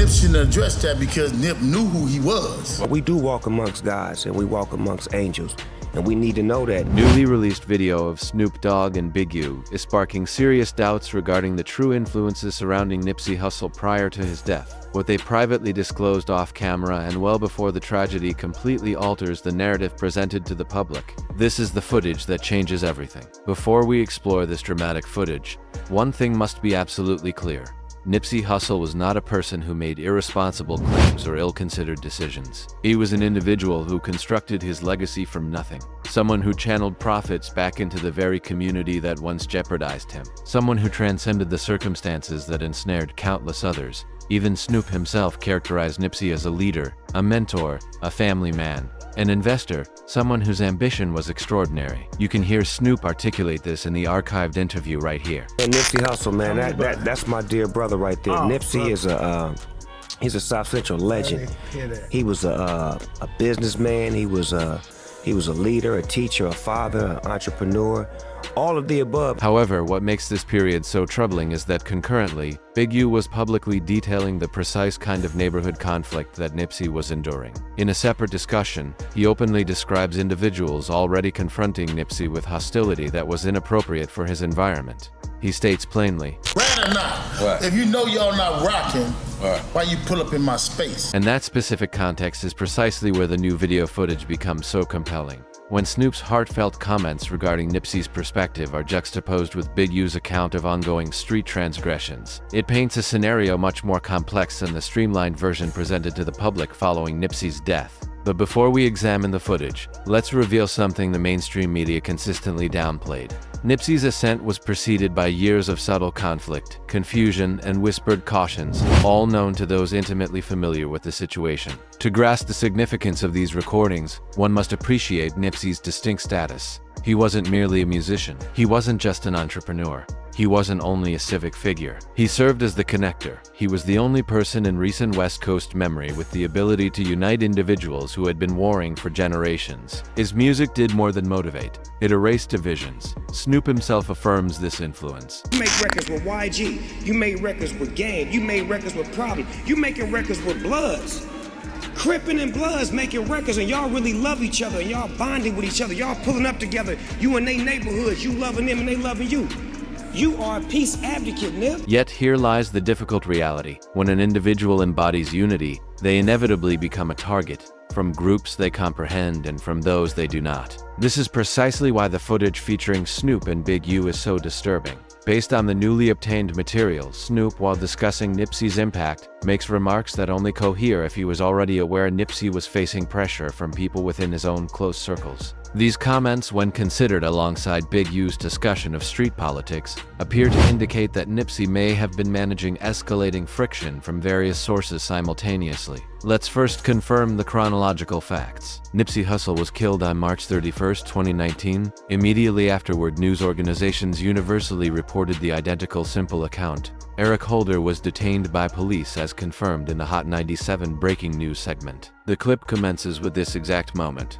Nip shouldn't address that because Nip knew who he was. We do walk amongst gods and we walk amongst angels, and we need to know that. Newly released video of Snoop Dogg and Big U is sparking serious doubts regarding the true influences surrounding Nipsey Hussle prior to his death. What they privately disclosed off-camera and well before the tragedy completely alters the narrative presented to the public. This is the footage that changes everything. Before we explore this dramatic footage, one thing must be absolutely clear. Nipsey Hussle was not a person who made irresponsible claims or ill-considered decisions. He was an individual who constructed his legacy from nothing. Someone who channeled profits back into the very community that once jeopardized him. Someone who transcended the circumstances that ensnared countless others. Even Snoop himself characterized Nipsey as a leader, a mentor, a family man, an investor, someone whose ambition was extraordinary. You can hear Snoop articulate this in the archived interview right here. And Nipsey Hussle, man, that's my dear brother right there. Nipsey is he's a South Central legend. He was a businessman. He was a leader, a teacher, a father, an entrepreneur. All of the above. However, what makes this period so troubling is that concurrently, Big U was publicly detailing the precise kind of neighborhood conflict that Nipsey was enduring. In a separate discussion, he openly describes individuals already confronting Nipsey with hostility that was inappropriate for his environment. He states plainly, "Right or not, if you know y'all not rocking, why you pull up in my space?" And that specific context is precisely where the new video footage becomes so compelling. When Snoop's heartfelt comments regarding Nipsey's perspective are juxtaposed with Big U's account of ongoing street transgressions, it paints a scenario much more complex than the streamlined version presented to the public following Nipsey's death. But before we examine the footage, let's reveal something the mainstream media consistently downplayed. Nipsey's ascent was preceded by years of subtle conflict, confusion, and whispered cautions, all known to those intimately familiar with the situation. To grasp the significance of these recordings, one must appreciate Nipsey's distinct status. He wasn't merely a musician. He wasn't just an entrepreneur. He wasn't only a civic figure. He served as the connector. He was the only person in recent West Coast memory with the ability to unite individuals who had been warring for generations. His music did more than motivate. It erased divisions. Snoop himself affirms this influence. You make records with YG. You made records with Gang. You made records with Problem. You making records with Bloods. Crippin' and Bloods making records, and y'all really love each other, and y'all bonding with each other. Y'all pulling up together. You in they neighborhoods. You loving them, and they loving you. You are a peace advocate, Nip. Yet here lies the difficult reality. When an individual embodies unity, they inevitably become a target, from groups they comprehend and from those they do not. This is precisely why the footage featuring Snoop and Big U is so disturbing. Based on the newly obtained material, Snoop, while discussing Nipsey's impact, makes remarks that only cohere if he was already aware Nipsey was facing pressure from people within his own close circles. These comments, when considered alongside Big U's discussion of street politics, appear to indicate that Nipsey may have been managing escalating friction from various sources simultaneously. Let's first confirm the chronological facts. Nipsey Hussle was killed on March 31, 2019. Immediately afterward, news organizations universally reported the identical simple account. Eric Holder was detained by police as confirmed in the Hot 97 breaking news segment. The clip commences with this exact moment.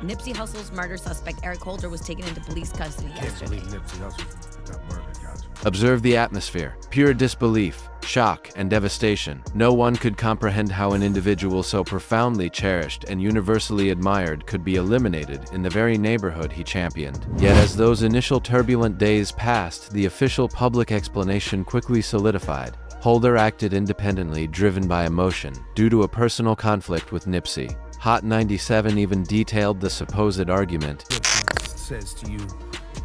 Nipsey Hussle's murder suspect, Eric Holder, was taken into police custody yesterday. Observe the atmosphere. Pure disbelief, shock, and devastation. No one could comprehend how an individual so profoundly cherished and universally admired could be eliminated in the very neighborhood he championed. Yet as those initial turbulent days passed, the official public explanation quickly solidified. Holder acted independently, driven by emotion, due to a personal conflict with Nipsey. Hot 97 even detailed the supposed argument. Says to you,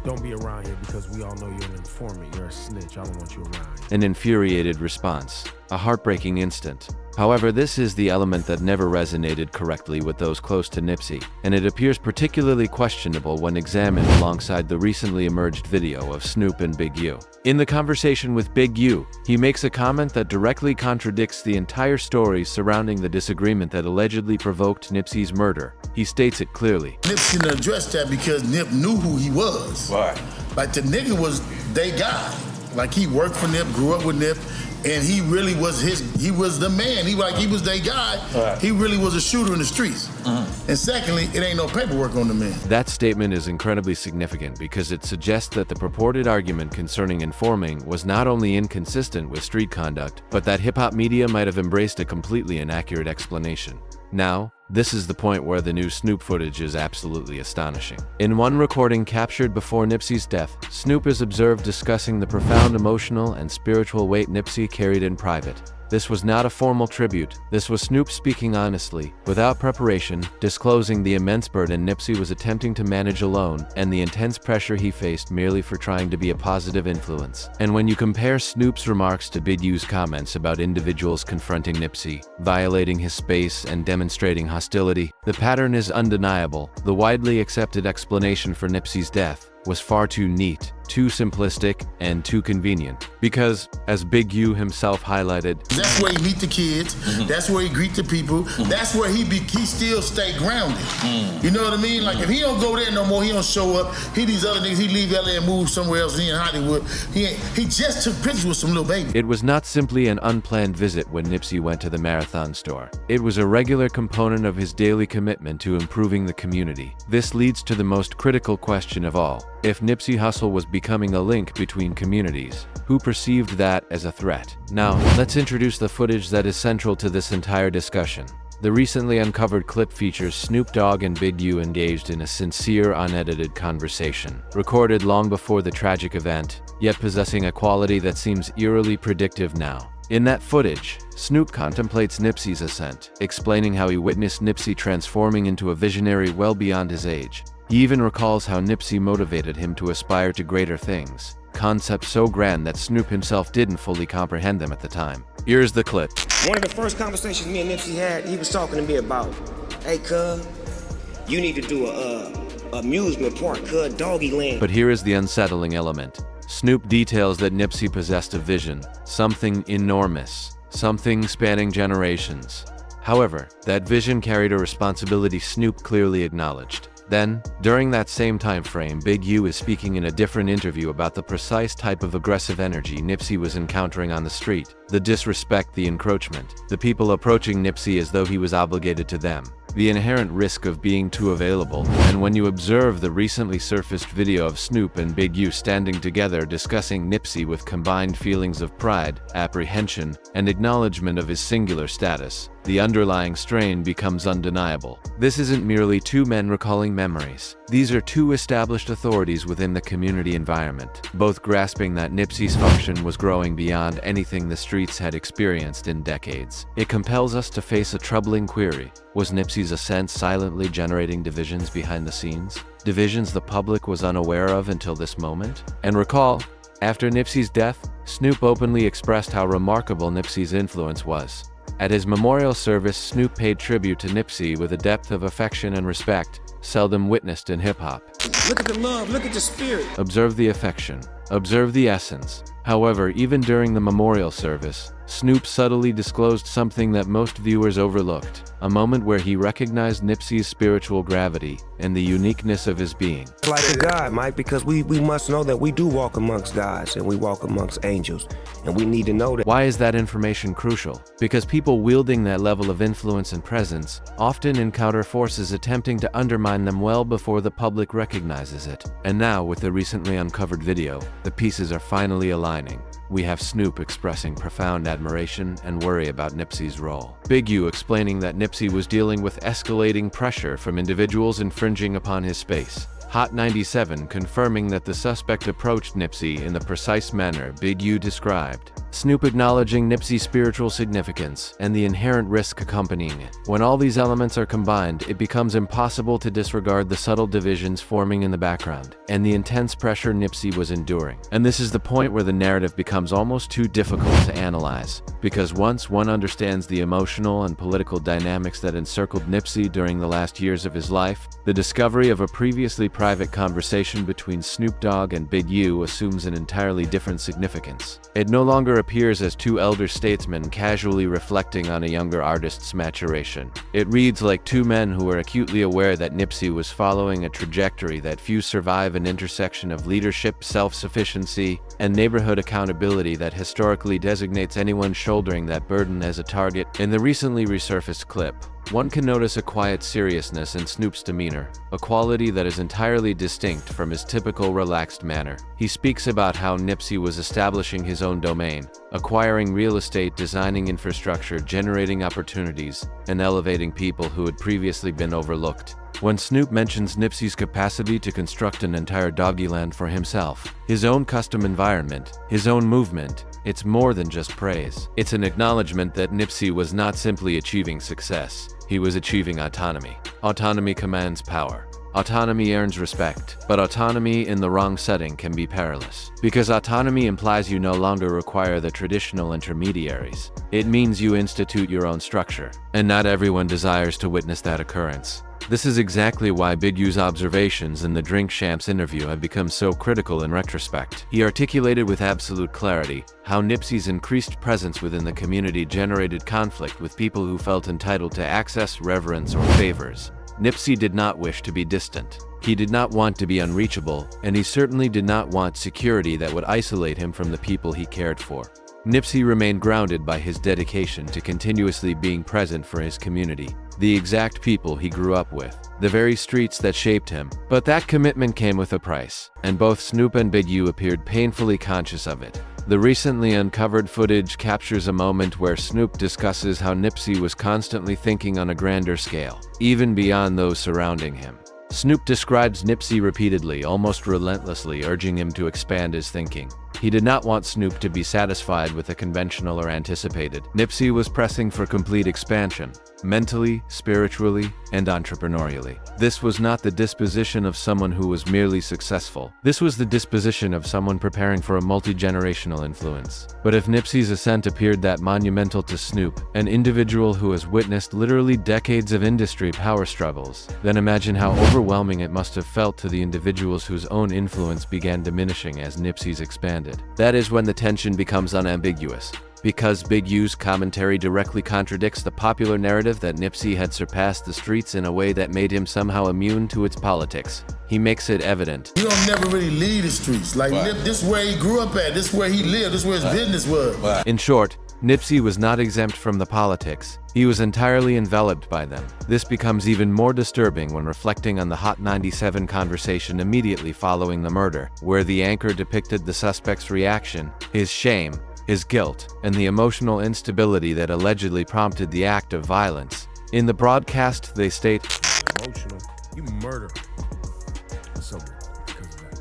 don't be around here because we all know you're an informant, you're a snitch, I don't want you around here. An infuriated response. A heartbreaking instant. However, this is the element that never resonated correctly with those close to Nipsey, and it appears particularly questionable when examined alongside the recently emerged video of Snoop and Big U. In the conversation with Big U, he makes a comment that directly contradicts the entire story surrounding the disagreement that allegedly provoked Nipsey's murder. He states it clearly. Nip shouldn't address that because Nip knew who he was. Why? Like the nigga was they guy. Like he worked for Nip, grew up with Nip, and he really was he was the man. He was their guy. Right. He really was a shooter in the streets. And secondly, it ain't no paperwork on the man. That statement is incredibly significant because it suggests that the purported argument concerning informing was not only inconsistent with street conduct, but that hip-hop media might have embraced a completely inaccurate explanation. Now, this is the point where the new Snoop footage is absolutely astonishing. In one recording captured before Nipsey's death, Snoop is observed discussing the profound emotional and spiritual weight Nipsey carried in private. This was not a formal tribute. This was Snoop speaking honestly, without preparation, disclosing the immense burden Nipsey was attempting to manage alone and the intense pressure he faced merely for trying to be a positive influence. And when you compare Snoop's remarks to Big U's comments about individuals confronting Nipsey, violating his space and demonstrating hostility, the pattern is undeniable. The widely accepted explanation for Nipsey's death was far too neat, too simplistic, and too convenient. Because, as Big U himself highlighted, that's where he meet the kids, that's where he greet the people, that's where he still stay grounded. You know what I mean? Like if he don't go there no more, he don't show up, he these other niggas, he leave LA and move somewhere else, he in Hollywood. He just took pictures with some little baby. It was not simply an unplanned visit when Nipsey went to the Marathon store. It was a regular component of his daily commitment to improving the community. This leads to the most critical question of all. If Nipsey Hussle was becoming a link between communities, who perceived that as a threat? Now, let's introduce the footage that is central to this entire discussion. The recently uncovered clip features Snoop Dogg and Big U engaged in a sincere, unedited conversation, recorded long before the tragic event, yet possessing a quality that seems eerily predictive now. In that footage, Snoop contemplates Nipsey's ascent, explaining how he witnessed Nipsey transforming into a visionary well beyond his age. He even recalls how Nipsey motivated him to aspire to greater things, concepts so grand that Snoop himself didn't fully comprehend them at the time. Here's the clip. One of the first conversations me and Nipsey had, he was talking to me about, hey, cuz, you need to do a amusement park, cuz, doggy land. But here is the unsettling element. Snoop details that Nipsey possessed a vision, something enormous, something spanning generations. However, that vision carried a responsibility Snoop clearly acknowledged. Then, during that same time frame, Big U is speaking in a different interview about the precise type of aggressive energy Nipsey was encountering on the street, the disrespect, the encroachment, the people approaching Nipsey as though he was obligated to them, the inherent risk of being too available. And when you observe the recently surfaced video of Snoop and Big U standing together discussing Nipsey with combined feelings of pride, apprehension, and acknowledgement of his singular status, the underlying strain becomes undeniable. This isn't merely two men recalling memories. These are two established authorities within the community environment, both grasping that Nipsey's function was growing beyond anything the streets had experienced in decades. It compels us to face a troubling query. Was Nipsey's ascent silently generating divisions behind the scenes? Divisions the public was unaware of until this moment? And recall, after Nipsey's death, Snoop openly expressed how remarkable Nipsey's influence was. At his memorial service, Snoop paid tribute to Nipsey with a depth of affection and respect seldom witnessed in hip-hop. Look at the love, look at the spirit. Observe the affection, observe the essence. However, even during the memorial service, Snoop subtly disclosed something that most viewers overlooked, a moment where he recognized Nipsey's spiritual gravity and the uniqueness of his being. Like a God, Mike, because we must know that we do walk amongst gods and we walk amongst angels, and we need to know that. Why is that information crucial? Because people wielding that level of influence and presence often encounter forces attempting to undermine them well before the public recognizes it. And now, with the recently uncovered video, the pieces are finally aligning. We have Snoop expressing profound admiration and worry about Nipsey's role. Big U explaining that Nipsey was dealing with escalating pressure from individuals infringing upon his space. Hot 97 confirming that the suspect approached Nipsey in the precise manner Big U described. Snoop acknowledging Nipsey's spiritual significance and the inherent risk accompanying it. When all these elements are combined, it becomes impossible to disregard the subtle divisions forming in the background and the intense pressure Nipsey was enduring. And this is the point where the narrative becomes almost too difficult to analyze, because once one understands the emotional and political dynamics that encircled Nipsey during the last years of his life, the discovery of a previously private conversation between Snoop Dogg and Big U assumes an entirely different significance. It no longer appears as two elder statesmen casually reflecting on a younger artist's maturation. It reads like two men who were acutely aware that Nipsey was following a trajectory that few survive, an intersection of leadership, self-sufficiency, and neighborhood accountability that historically designates anyone shouldering that burden as a target. In the recently resurfaced clip, one can notice a quiet seriousness in Snoop's demeanor, a quality that is entirely distinct from his typical relaxed manner. He speaks about how Nipsey was establishing his own domain, acquiring real estate, designing infrastructure, generating opportunities, and elevating people who had previously been overlooked. When Snoop mentions Nipsey's capacity to construct an entire doggyland for himself, his own custom environment, his own movement, it's more than just praise. It's an acknowledgement that Nipsey was not simply achieving success, he was achieving autonomy. Autonomy commands power. Autonomy earns respect, but autonomy in the wrong setting can be perilous. Because autonomy implies you no longer require the traditional intermediaries. It means you institute your own structure, and not everyone desires to witness that occurrence. This is exactly why Big U's observations in the Drink Champs interview have become so critical in retrospect. He articulated with absolute clarity how Nipsey's increased presence within the community generated conflict with people who felt entitled to access, reverence, or favors. Nipsey did not wish to be distant. He did not want to be unreachable, and he certainly did not want security that would isolate him from the people he cared for. Nipsey remained grounded by his dedication to continuously being present for his community, the exact people he grew up with, the very streets that shaped him. But that commitment came with a price, and both Snoop and Big U appeared painfully conscious of it. The recently uncovered footage captures a moment where Snoop discusses how Nipsey was constantly thinking on a grander scale, even beyond those surrounding him. Snoop describes Nipsey repeatedly, almost relentlessly, urging him to expand his thinking. He did not want Snoop to be satisfied with the conventional or anticipated. Nipsey was pressing for complete expansion, mentally, spiritually, and entrepreneurially. This was not the disposition of someone who was merely successful. This was the disposition of someone preparing for a multi-generational influence. But if Nipsey's ascent appeared that monumental to Snoop, an individual who has witnessed literally decades of industry power struggles, then imagine how overwhelming it must have felt to the individuals whose own influence began diminishing as Nipsey's expanded. That is when the tension becomes unambiguous. Because Big U's commentary directly contradicts the popular narrative that Nipsey had surpassed the streets in a way that made him somehow immune to its politics, he makes it evident. He don't never really leave the streets. Like, this is where he grew up at, this is where he lived, this is where his business was. In short, Nipsey was not exempt from the politics. He was entirely enveloped by them. This becomes even more disturbing when reflecting on the Hot 97 conversation immediately following the murder, where the anchor depicted the suspect's reaction, his shame, his guilt, and the emotional instability that allegedly prompted the act of violence. In the broadcast, they state, Emotional. You murder.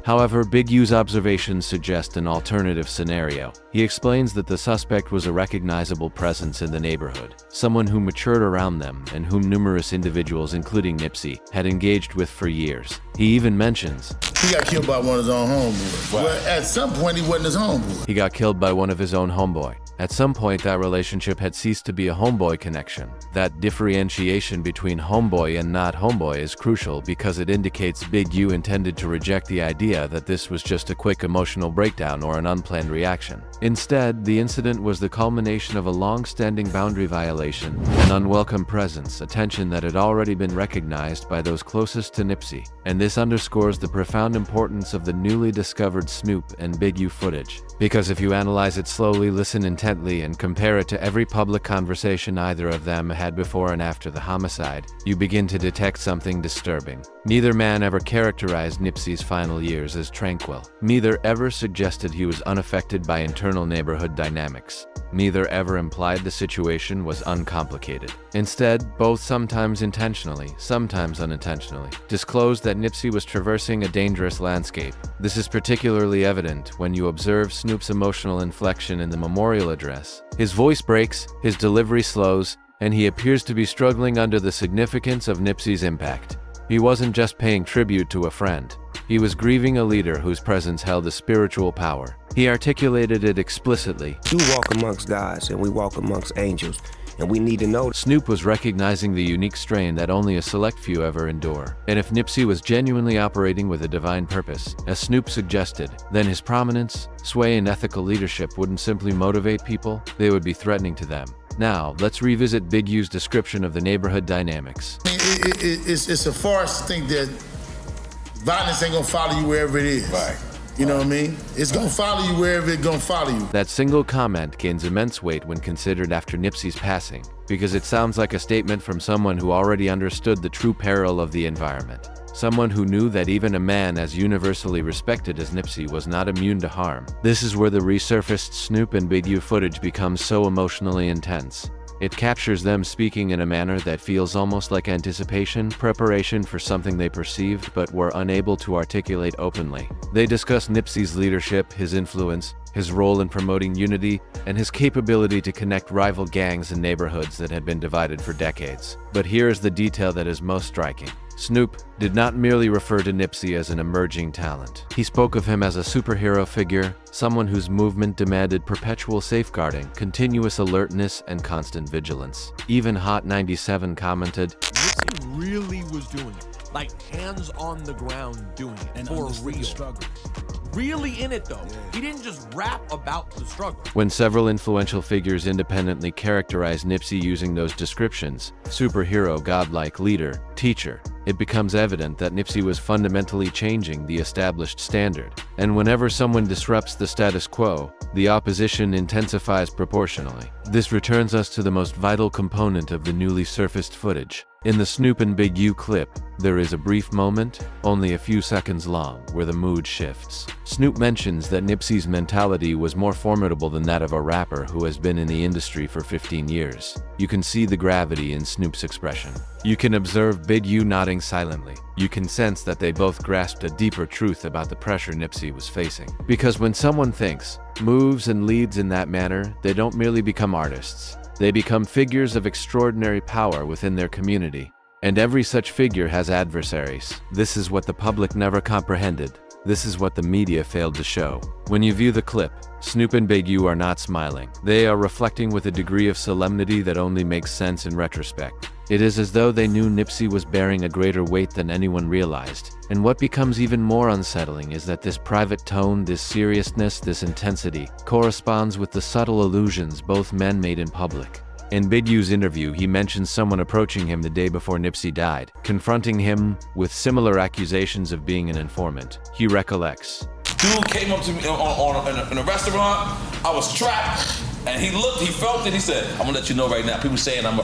However, Big U's observations suggest an alternative scenario. He explains that the suspect was a recognizable presence in the neighborhood, someone who matured around them and whom numerous individuals, including Nipsey, had engaged with for years. He even mentions, he got killed by one of his own homeboys. Well, at some point, he wasn't his homeboy. He got killed by one of his own homeboy. At some point, that relationship had ceased to be a homeboy connection. That differentiation between homeboy and not homeboy is crucial because it indicates Big U intended to reject the idea that this was just a quick emotional breakdown or an unplanned reaction. Instead, the incident was the culmination of a long-standing boundary violation, an unwelcome presence, a tension that had already been recognized by those closest to Nipsey. And this underscores the profound importance of the newly discovered Snoop and Big U footage. Because if you analyze it slowly, listen intently, and compare it to every public conversation either of them had before and after the homicide, you begin to detect something disturbing. Neither man ever characterized Nipsey's final years as tranquil. Neither ever suggested he was unaffected by internal neighborhood dynamics. Neither ever implied the situation was uncomplicated. Instead, both sometimes intentionally, sometimes unintentionally, disclosed that Nipsey was traversing a dangerous landscape. This is particularly evident when you observe Snoop's emotional inflection in the memorial address. His voice breaks, his delivery slows, and he appears to be struggling under the significance of Nipsey's impact. He wasn't just paying tribute to a friend. He was grieving a leader whose presence held a spiritual power. He articulated it explicitly. You walk amongst gods, and we walk amongst angels, and we need to know. Snoop was recognizing the unique strain that only a select few ever endure. And if Nipsey was genuinely operating with a divine purpose, as Snoop suggested, then his prominence, sway, and ethical leadership wouldn't simply motivate people, they would be threatening to them. Now, let's revisit Big U's description of the neighborhood dynamics. It's a farce to think that violence ain't gonna follow you wherever it is. Right. You know what I mean? It's gonna follow you wherever it's gonna follow you. That single comment gains immense weight when considered after Nipsey's passing, because it sounds like a statement from someone who already understood the true peril of the environment. Someone who knew that even a man as universally respected as Nipsey was not immune to harm. This is where the resurfaced Snoop and Big U footage becomes so emotionally intense. It captures them speaking in a manner that feels almost like anticipation, preparation for something they perceived but were unable to articulate openly. They discuss Nipsey's leadership, his influence, his role in promoting unity, and his capability to connect rival gangs and neighborhoods that had been divided for decades. But here is the detail that is most striking. Snoop did not merely refer to Nipsey as an emerging talent. He spoke of him as a superhero figure, someone whose movement demanded perpetual safeguarding, continuous alertness, and constant vigilance. Even Hot 97 commented, Nipsey really was doing it, like hands on the ground doing it, and for real. Struggle. Really in it though. He didn't just rap about the struggle. When several influential figures independently characterize Nipsey using those descriptions, superhero, godlike, leader, teacher, it becomes evident that Nipsey was fundamentally changing the established standard. And whenever someone disrupts the status quo, the opposition intensifies proportionally. This returns us to the most vital component of the newly surfaced footage. In the Snoop and Big U clip, there is a brief moment, only a few seconds long, where the mood shifts. Snoop mentions that Nipsey's mentality was more formidable than that of a rapper who has been in the industry for 15 years. You can see the gravity in Snoop's expression. You can observe Big U nodding silently. You can sense that they both grasped a deeper truth about the pressure Nipsey was facing. Because when someone thinks, moves, and leads in that manner, they don't merely become artists. They become figures of extraordinary power within their community. And every such figure has adversaries. This is what the public never comprehended. This is what the media failed to show. When you view the clip, Snoop and Big U are not smiling. They are reflecting with a degree of solemnity that only makes sense in retrospect. It is as though they knew Nipsey was bearing a greater weight than anyone realized. And what becomes even more unsettling is that this private tone, this seriousness, this intensity, corresponds with the subtle allusions both men made in public. In Big U's interview, he mentions someone approaching him the day before Nipsey died, confronting him with similar accusations of being an informant. He recollects. Dude came up to me in a restaurant. I was trapped. And he looked, he felt it, he said, I'm gonna let you know right now, people saying I'm a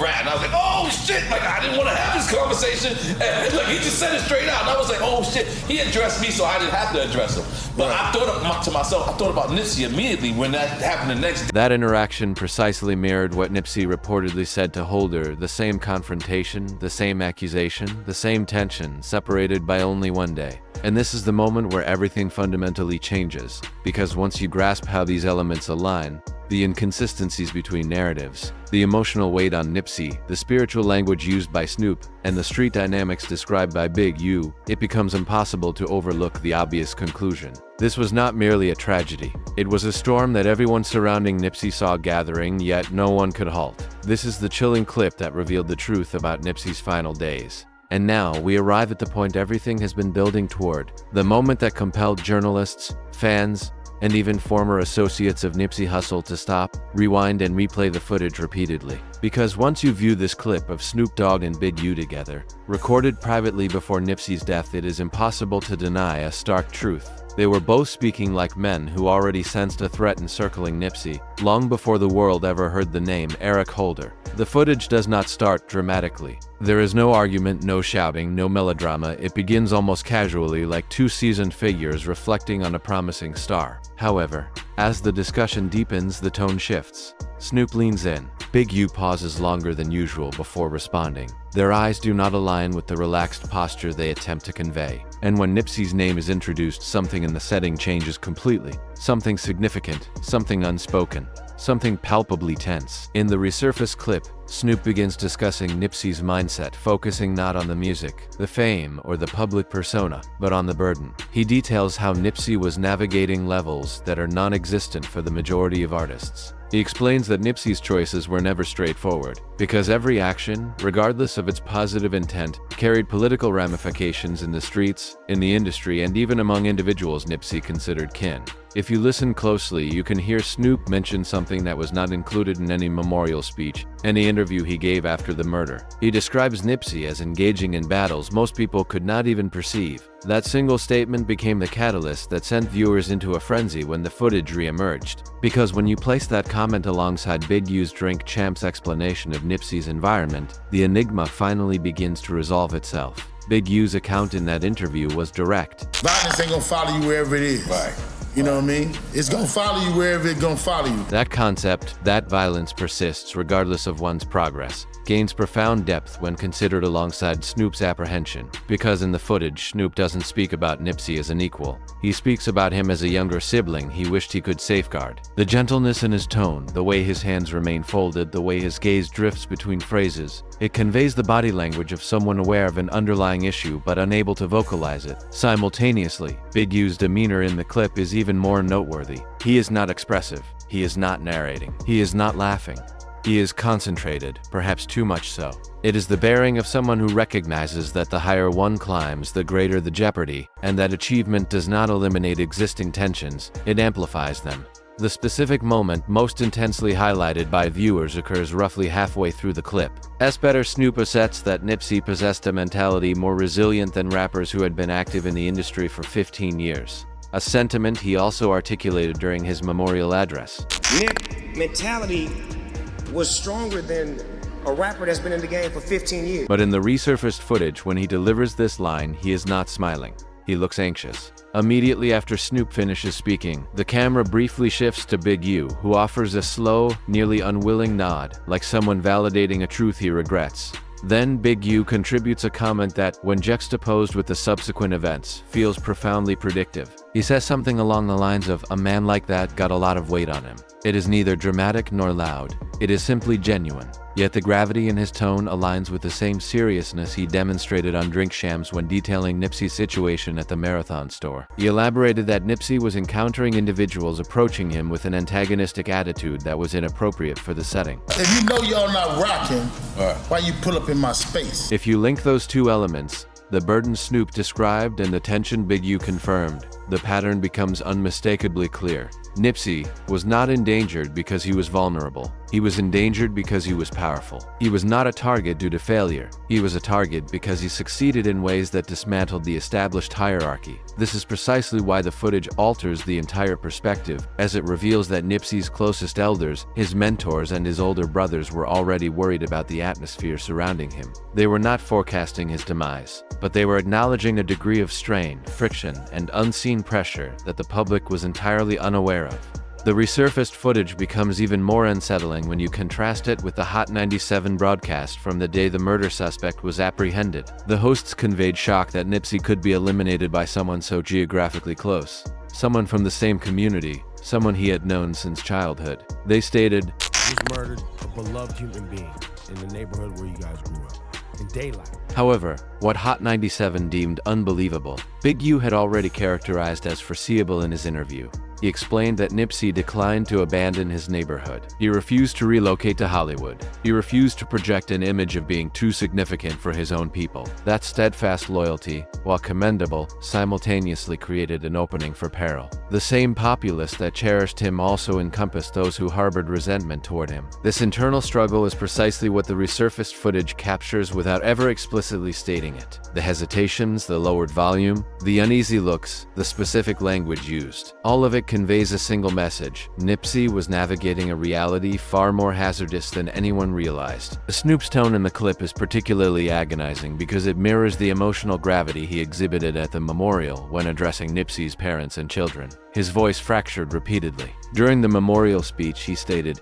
rat. And I was like, oh shit, like I didn't wanna have this conversation. And like, he just said it straight out. And I was like, oh shit, he addressed me, so I didn't have to address him. But I thought to myself, I thought about Nipsey immediately when that happened the next day. That interaction precisely mirrored what Nipsey reportedly said to Holder, the same confrontation, the same accusation, the same tension, separated by only one day. And this is the moment where everything fundamentally changes, because once you grasp how these elements align, the inconsistencies between narratives, the emotional weight on Nipsey, the spiritual language used by Snoop, and the street dynamics described by Big U, it becomes impossible to overlook the obvious conclusion. This was not merely a tragedy. It was a storm that everyone surrounding Nipsey saw gathering, yet no one could halt. This is the chilling clip that revealed the truth about Nipsey's final days. And now, we arrive at the point everything has been building toward, the moment that compelled journalists, fans, and even former associates of Nipsey Hussle to stop, rewind, and replay the footage repeatedly. Because once you view this clip of Snoop Dogg and Big U together, recorded privately before Nipsey's death, it is impossible to deny a stark truth. They were both speaking like men who already sensed a threat encircling Nipsey, long before the world ever heard the name Eric Holder. The footage does not start dramatically. There is no argument, no shouting, no melodrama. It begins almost casually, like two seasoned figures reflecting on a promising star. However, as the discussion deepens, the tone shifts. Snoop leans in. Big U pauses longer than usual before responding. Their eyes do not align with the relaxed posture they attempt to convey. And when Nipsey's name is introduced, something in the setting changes completely. Something significant, something unspoken, something palpably tense. In the resurfaced clip, Snoop begins discussing Nipsey's mindset, focusing not on the music, the fame, or the public persona, but on the burden. He details how Nipsey was navigating levels that are non-existent for the majority of artists. He explains that Nipsey's choices were never straightforward, because every action, regardless of its positive intent, carried political ramifications in the streets, in the industry, and even among individuals Nipsey considered kin. If you listen closely, you can hear Snoop mention something that was not included in any memorial speech, any interview he gave after the murder. He describes Nipsey as engaging in battles most people could not even perceive. That single statement became the catalyst that sent viewers into a frenzy when the footage re-emerged. Because when you place that comment alongside Big U's Drink Champ's explanation of Nipsey's environment, the enigma finally begins to resolve itself. Big U's account in that interview was direct. Violence ain't gonna follow you wherever it is. Right. You know what I mean? It's gonna follow you wherever it's gonna follow you. That concept, that violence persists regardless of one's progress, gains profound depth when considered alongside Snoop's apprehension, because in the footage, Snoop doesn't speak about Nipsey as an equal. He speaks about him as a younger sibling he wished he could safeguard. The gentleness in his tone, the way his hands remain folded, the way his gaze drifts between phrases, it conveys the body language of someone aware of an underlying issue but unable to vocalize it. Simultaneously, Big U's demeanor in the clip is even more noteworthy. He is not expressive. He is not narrating. He is not laughing. He is concentrated, perhaps too much so. It is the bearing of someone who recognizes that the higher one climbs, the greater the jeopardy, and that achievement does not eliminate existing tensions, it amplifies them. The specific moment most intensely highlighted by viewers occurs roughly halfway through the clip. Better Snoop asserts that Nipsey possessed a mentality more resilient than rappers who had been active in the industry for 15 years. A sentiment he also articulated during his memorial address. Nip mentality was stronger than a rapper that's been in the game for 15 years. But in the resurfaced footage, when he delivers this line, he is not smiling. He looks anxious. Immediately after Snoop finishes speaking, the camera briefly shifts to Big U, who offers a slow, nearly unwilling nod, like someone validating a truth he regrets. Then Big U contributes a comment that, when juxtaposed with the subsequent events, feels profoundly predictive. He says something along the lines of, "A man like that got a lot of weight on him." It is neither dramatic nor loud. It is simply genuine. Yet the gravity in his tone aligns with the same seriousness he demonstrated on Drink Champs when detailing Nipsey's situation at the Marathon store. He elaborated that Nipsey was encountering individuals approaching him with an antagonistic attitude that was inappropriate for the setting. If you know y'all not rocking, why you pull up in my space? If you link those two elements, the burden Snoop described and the tension Big U confirmed, the pattern becomes unmistakably clear. Nipsey was not endangered because he was vulnerable. He was endangered because he was powerful. He was not a target due to failure. He was a target because he succeeded in ways that dismantled the established hierarchy. This is precisely why the footage alters the entire perspective, as it reveals that Nipsey's closest elders, his mentors, and his older brothers were already worried about the atmosphere surrounding him. They were not forecasting his demise, but they were acknowledging a degree of strain, friction, and unseen pressure that the public was entirely unaware of. The resurfaced footage becomes even more unsettling when you contrast it with the Hot 97 broadcast from the day the murder suspect was apprehended. The hosts conveyed shock that Nipsey could be eliminated by someone so geographically close. Someone from the same community, someone he had known since childhood. They stated, "He was murdered, a beloved human being, in the neighborhood where you guys grew up, in daylight." However, what Hot 97 deemed unbelievable, Big U had already characterized as foreseeable in his interview. He explained that Nipsey declined to abandon his neighborhood. He refused to relocate to Hollywood. He refused to project an image of being too significant for his own people. That steadfast loyalty, while commendable, simultaneously created an opening for peril. The same populace that cherished him also encompassed those who harbored resentment toward him. This internal struggle is precisely what the resurfaced footage captures without ever explicitly stating it. The hesitations, the lowered volume, the uneasy looks, the specific language used. All of it conveys a single message. Nipsey was navigating a reality far more hazardous than anyone realized. Snoop's tone in the clip is particularly agonizing because it mirrors the emotional gravity he exhibited at the memorial when addressing Nipsey's parents and children. His voice fractured repeatedly. During the memorial speech, he stated,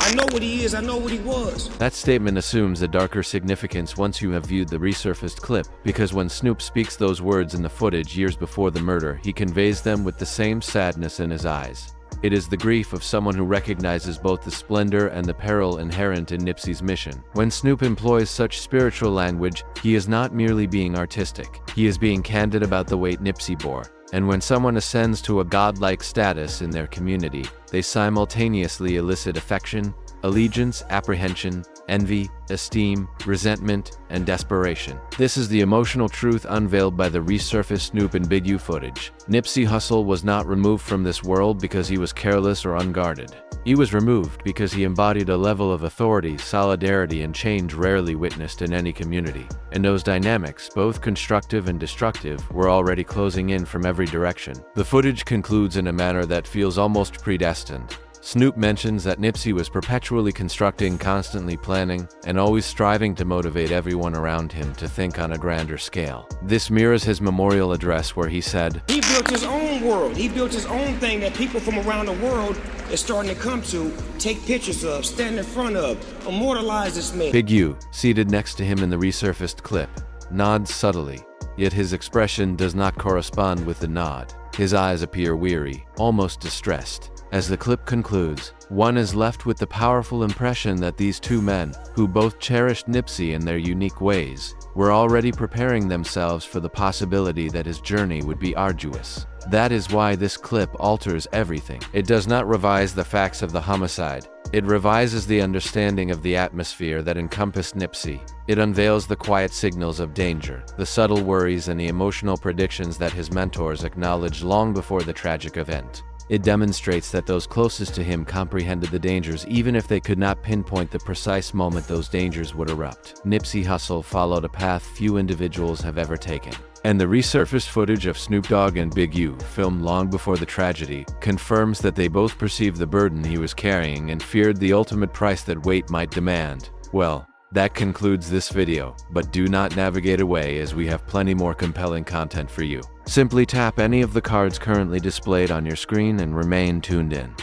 "I know what he is, I know what he was." That statement assumes a darker significance once you have viewed the resurfaced clip, because when Snoop speaks those words in the footage years before the murder, he conveys them with the same sadness in his eyes. It is the grief of someone who recognizes both the splendor and the peril inherent in Nipsey's mission. When Snoop employs such spiritual language, he is not merely being artistic. He is being candid about the weight Nipsey bore. And when someone ascends to a godlike status in their community, they simultaneously elicit affection, allegiance, apprehension, envy, esteem, resentment, and desperation. This is the emotional truth unveiled by the resurfaced Snoop and Big U footage. Nipsey Hussle was not removed from this world because he was careless or unguarded. He was removed because he embodied a level of authority, solidarity, and change rarely witnessed in any community. And those dynamics, both constructive and destructive, were already closing in from every direction. The footage concludes in a manner that feels almost predestined. Snoop mentions that Nipsey was perpetually constructing, constantly planning, and always striving to motivate everyone around him to think on a grander scale. This mirrors his memorial address where he said, He built his own world. He built his own thing that people from around the world are starting to come to, take pictures of, stand in front of, immortalize this man. Big U, seated next to him in the resurfaced clip, nods subtly, yet his expression does not correspond with the nod. His eyes appear weary, almost distressed. As the clip concludes, one is left with the powerful impression that these two men, who both cherished Nipsey in their unique ways, were already preparing themselves for the possibility that his journey would be arduous. That is why this clip alters everything. It does not revise the facts of the homicide. It revises the understanding of the atmosphere that encompassed Nipsey. It unveils the quiet signals of danger, the subtle worries, and the emotional predictions that his mentors acknowledged long before the tragic event. It demonstrates that those closest to him comprehended the dangers even if they could not pinpoint the precise moment those dangers would erupt. Nipsey Hussle followed a path few individuals have ever taken. And the resurfaced footage of Snoop Dogg and Big U, filmed long before the tragedy, confirms that they both perceived the burden he was carrying and feared the ultimate price that weight might demand. Well, that concludes this video, but do not navigate away as we have plenty more compelling content for you. Simply tap any of the cards currently displayed on your screen and remain tuned in.